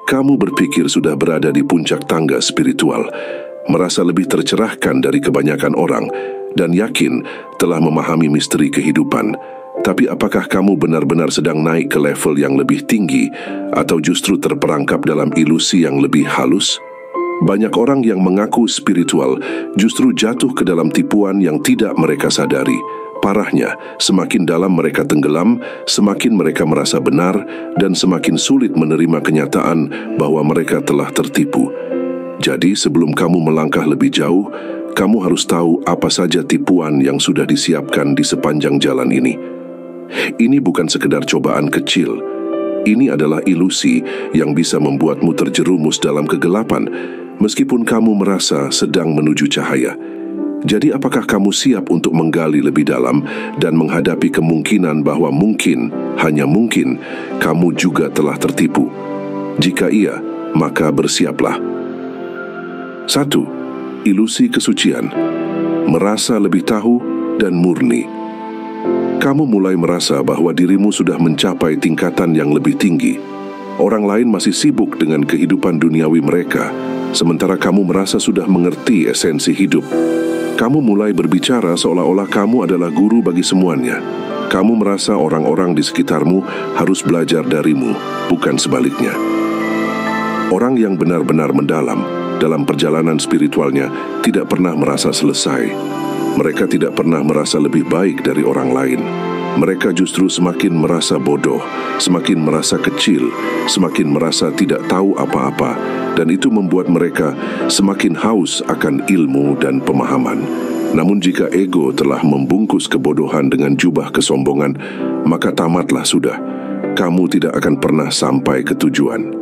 Kamu berpikir sudah berada di puncak tangga spiritual, merasa lebih tercerahkan dari kebanyakan orang, dan yakin telah memahami misteri kehidupan. Tapi apakah kamu benar-benar sedang naik ke level yang lebih tinggi, atau justru terperangkap dalam ilusi yang lebih halus? Banyak orang yang mengaku spiritual justru jatuh ke dalam tipuan yang tidak mereka sadari. Parahnya, semakin dalam mereka tenggelam, semakin mereka merasa benar, dan semakin sulit menerima kenyataan bahwa mereka telah tertipu. Jadi, sebelum kamu melangkah lebih jauh, kamu harus tahu apa saja tipuan yang sudah disiapkan di sepanjang jalan ini. Ini bukan sekedar cobaan kecil. Ini adalah ilusi yang bisa membuatmu terjerumus dalam kegelapan, meskipun kamu merasa sedang menuju cahaya. Jadi apakah kamu siap untuk menggali lebih dalam dan menghadapi kemungkinan bahwa mungkin, hanya mungkin, kamu juga telah tertipu? Jika iya, maka bersiaplah. 1. Ilusi kesucian. Merasa lebih tahu dan murni. Kamu mulai merasa bahwa dirimu sudah mencapai tingkatan yang lebih tinggi. Orang lain masih sibuk dengan kehidupan duniawi mereka, sementara kamu merasa sudah mengerti esensi hidup. Kamu mulai berbicara seolah-olah kamu adalah guru bagi semuanya. Kamu merasa orang-orang di sekitarmu harus belajar darimu, bukan sebaliknya. Orang yang benar-benar mendalam dalam perjalanan spiritualnya tidak pernah merasa selesai. Mereka tidak pernah merasa lebih baik dari orang lain. Mereka justru semakin merasa bodoh, semakin merasa kecil, semakin merasa tidak tahu apa-apa, dan itu membuat mereka semakin haus akan ilmu dan pemahaman. Namun jika ego telah membungkus kebodohan dengan jubah kesombongan, maka tamatlah sudah. Kamu tidak akan pernah sampai ke tujuan.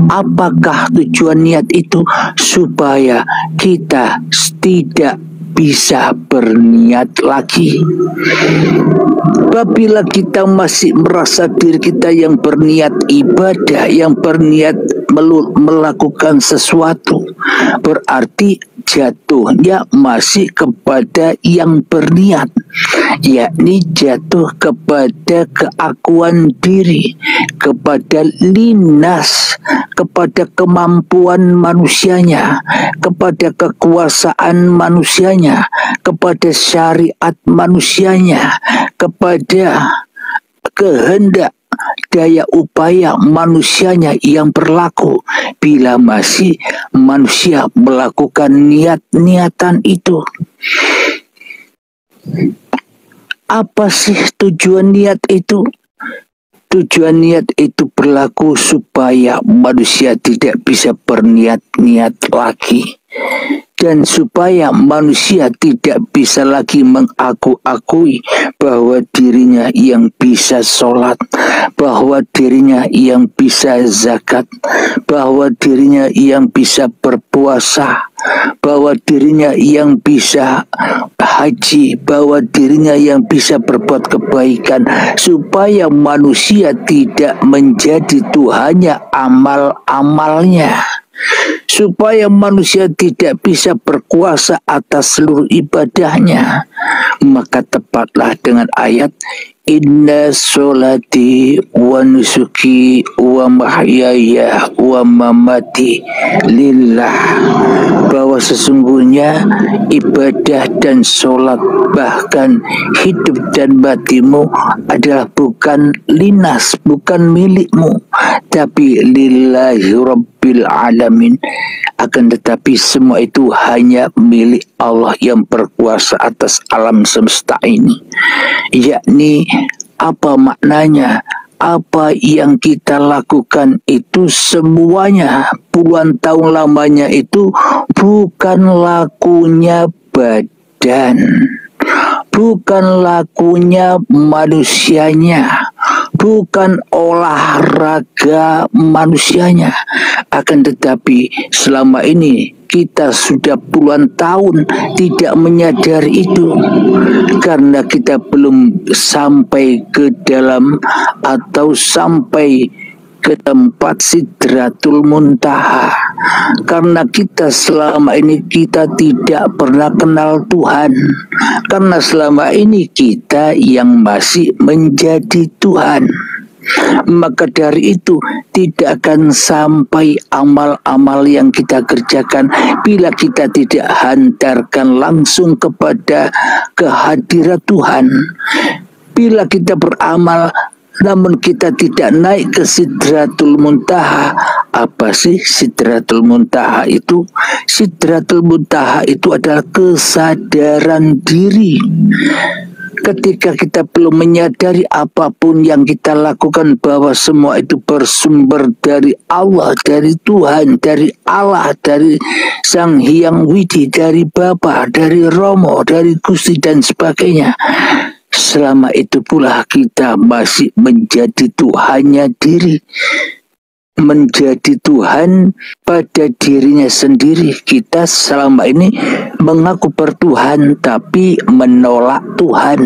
Apakah tujuan niat itu? Supaya kita tidak bisa berniat lagi. Apabila kita masih merasa diri kita yang berniat ibadah, yang berniat melakukan sesuatu, berarti jatuhnya masih kepada yang berniat, yakni jatuh kepada keakuan diri, kepada linas, kepada kemampuan manusianya, kepada kekuasaan manusianya, kepada syariat manusianya, kepada kehendak daya upaya manusianya yang berlaku. Bila masih manusia melakukan niat-niatan itu, apa sih tujuan niat itu? Tujuan niat itu berlaku supaya manusia tidak bisa berniat-niat lagi, dan supaya manusia tidak bisa lagi mengaku-akui bahwa dirinya yang bisa sholat, bahwa dirinya yang bisa zakat, bahwa dirinya yang bisa berpuasa, bahwa dirinya yang bisa haji, bahwa dirinya yang bisa berbuat kebaikan, supaya manusia tidak menjadi Tuhannya amal-amalnya, supaya manusia tidak bisa berkuasa atas seluruh ibadahnya. Maka tepatlah dengan ayat Inna sholati wa nusuki wa mahyaya wa mamati lillah, bahwa sesungguhnya ibadah dan sholat, bahkan hidup dan matimu adalah bukan linas, bukan milikmu, tapi lillahi rabbil alamin. Akan tetapi semua itu hanya milik Allah yang berkuasa atas alam semesta ini. Yakni apa maknanya? Apa yang kita lakukan itu semuanya puluhan tahun lamanya itu bukan lakunya badan, bukan lakunya manusianya, bukan olahraga manusianya. Akan tetapi selama ini kita sudah puluhan tahun tidak menyadari itu, karena kita belum sampai ke dalam atau sampai ke tempat Sidratul Muntaha, karena kita selama ini kita tidak pernah kenal Tuhan, karena selama ini kita yang masih menjadi Tuhan. Maka dari itu tidak akan sampai amal-amal yang kita kerjakan bila kita tidak hantarkan langsung kepada kehadirat Tuhan. Bila kita beramal namun kita tidak naik ke Sidratul Muntaha. Apa sih Sidratul Muntaha itu? Sidratul Muntaha itu adalah kesadaran diri. Ketika kita belum menyadari apapun yang kita lakukan bahwa semua itu bersumber dari Allah, dari Tuhan, dari Allah, dari Sang Hyang Widi, dari Bapa, dari Romo, dari Gusti dan sebagainya. Selama itu pula kita masih menjadi Tuhannya diri, menjadi Tuhan pada dirinya sendiri. Kita selama ini mengaku bertuhan tapi menolak Tuhan.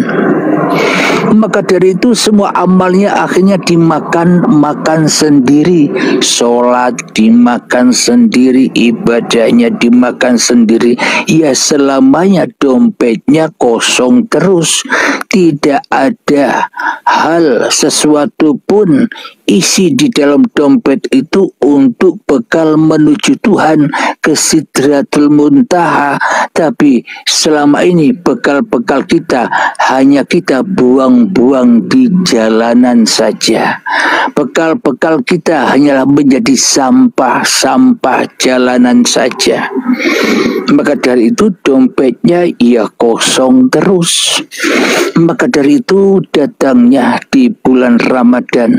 Maka dari itu semua amalnya akhirnya dimakan sendiri. Sholat dimakan sendiri, ibadahnya dimakan sendiri. Ya selamanya dompetnya kosong terus. Tidak ada hal sesuatu pun isi di dalam dompet itu untuk bekal menuju Tuhan ke Sidratul Muntaha. Tapi selama ini bekal-bekal kita hanya kita buang-buang di jalanan saja. Bekal-bekal kita hanyalah menjadi sampah-sampah jalanan saja. Maka dari itu dompetnya ia kosong terus. Maka dari itu datangnya di bulan Ramadan,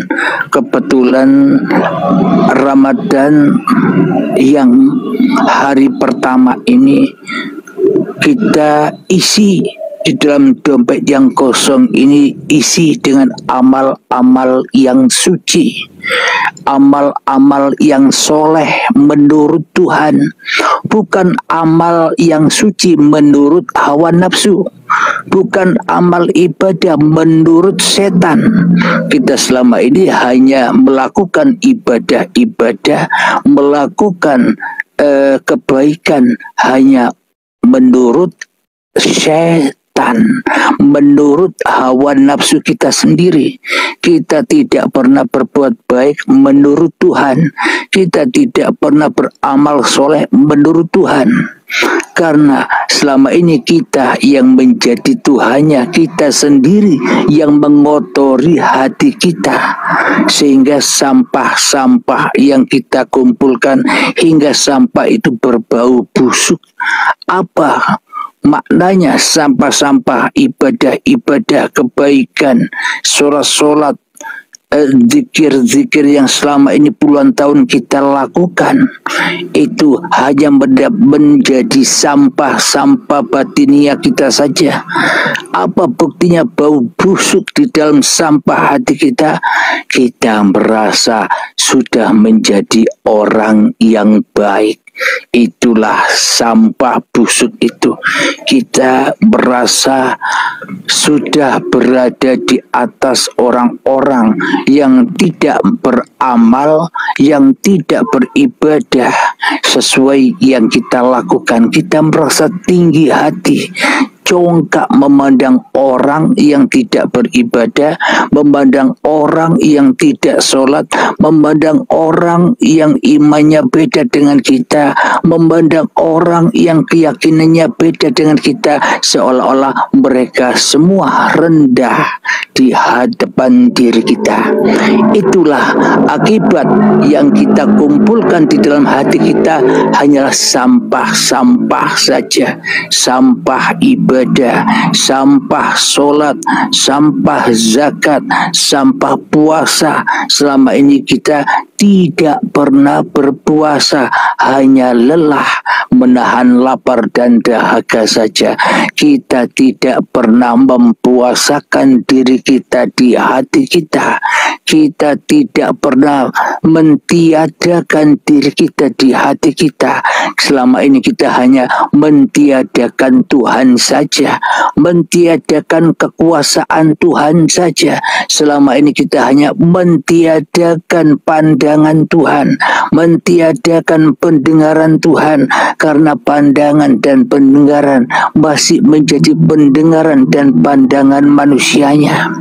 kebetulan Ramadan yang hari pertama ini kita isi di dalam dompet yang kosong ini, isi dengan amal-amal yang suci, amal-amal yang soleh menurut Tuhan, bukan amal yang suci menurut hawa nafsu, bukan amal ibadah menurut setan. Kita selama ini hanya melakukan ibadah-ibadah, melakukan kebaikan hanya menurut setan, menurut hawa nafsu kita sendiri. Kita tidak pernah berbuat baik menurut Tuhan. Kita tidak pernah beramal soleh menurut Tuhan. Karena selama ini kita yang menjadi Tuhannya, kita sendiri yang mengotori hati kita, sehingga sampah-sampah yang kita kumpulkan hingga sampah itu berbau busuk. Apa maknanya sampah-sampah ibadah-ibadah kebaikan, sholat-sholat, zikir-zikir yang selama ini puluhan tahun kita lakukan, itu hanya menjadi sampah-sampah batinia kita saja. Apa buktinya bau busuk di dalam sampah hati kita? Kita merasa sudah menjadi orang yang baik. Itulah sampah busuk itu. Kita merasa sudah berada di atas orang-orang yang tidak beramal, yang tidak beribadah sesuai yang kita lakukan. Kita merasa tinggi hati, congkak memandang orang yang tidak beribadah, memandang orang yang tidak sholat, memandang orang yang imannya beda dengan kita, memandang orang yang keyakinannya beda dengan kita, seolah-olah mereka semua rendah di hadapan diri kita. Itulah akibat yang kita kumpulkan di dalam hati kita, hanyalah sampah-sampah saja, sampah ibadah, sampah sholat, sampah zakat, sampah puasa. Selama ini kita tidak pernah berpuasa, hanya lelah menahan lapar dan dahaga saja. Kita tidak pernah mempuasakan diri kita di hati kita. Kita tidak pernah mentiadakan diri kita di hati kita. Selama ini kita hanya mentiadakan Tuhan saja. saja, mentiadakan kekuasaan Tuhan saja. Selama ini kita hanya mentiadakan pandangan Tuhan, mentiadakan pendengaran Tuhan, karena pandangan dan pendengaran masih menjadi pendengaran dan pandangan manusianya,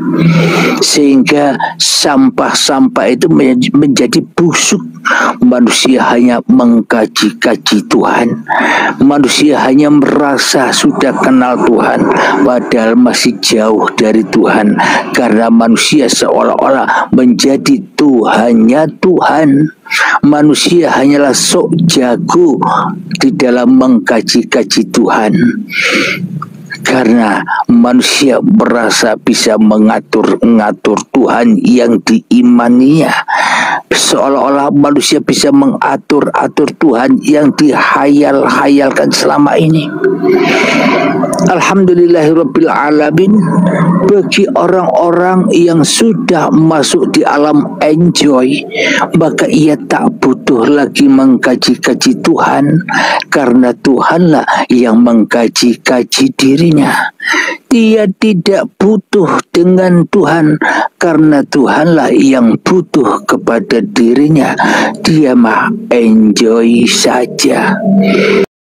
sehingga sampah-sampah itu menjadi busuk. Manusia hanya mengkaji-kaji Tuhan, manusia hanya merasa sudah kenal Tuhan, padahal masih jauh dari Tuhan, karena manusia seolah-olah menjadi Tuhannya Tuhan. Manusia hanyalah sok jago di dalam mengkaji-kaji Tuhan, karena manusia merasa bisa mengatur-ngatur Tuhan yang diimaninya, seolah-olah manusia bisa mengatur-atur Tuhan yang dihayal-hayalkan selama ini. Alhamdulillahirabbil alamin, bagi orang-orang yang sudah masuk di alam enjoy, maka ia tak butuh lagi mengkaji-kaji Tuhan, karena Tuhanlah yang mengkaji-kaji dirinya. Dia tidak butuh dengan Tuhan, karena Tuhanlah yang butuh kepada dirinya. Dia mah enjoy saja.